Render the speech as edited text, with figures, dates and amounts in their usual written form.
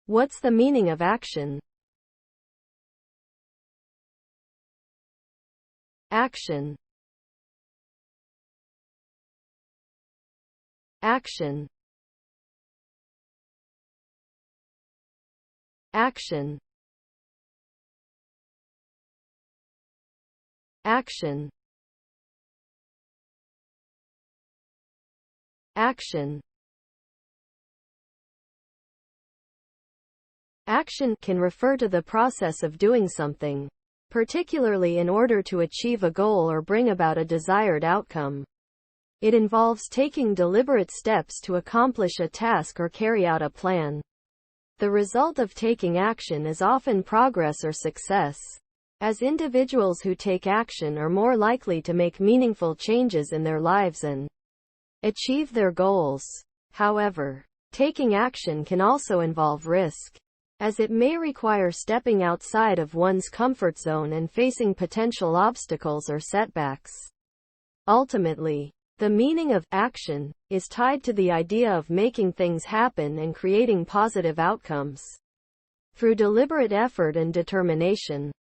What's the meaning of action? Action. Action. Action. Action. Action. Action can refer to the process of doing something, particularly in order to achieve a goal or bring about a desired outcome. It involves taking deliberate steps to accomplish a task or carry out a plan. The result of taking action is often progress or success, as individuals who take action are more likely to make meaningful changes in their lives and achieve their goals. However, taking action can also involve risk, as it may require stepping outside of one's comfort zone and facing potential obstacles or setbacks. Ultimately, the meaning of action is tied to the idea of making things happen and creating positive outcomes through deliberate effort and determination.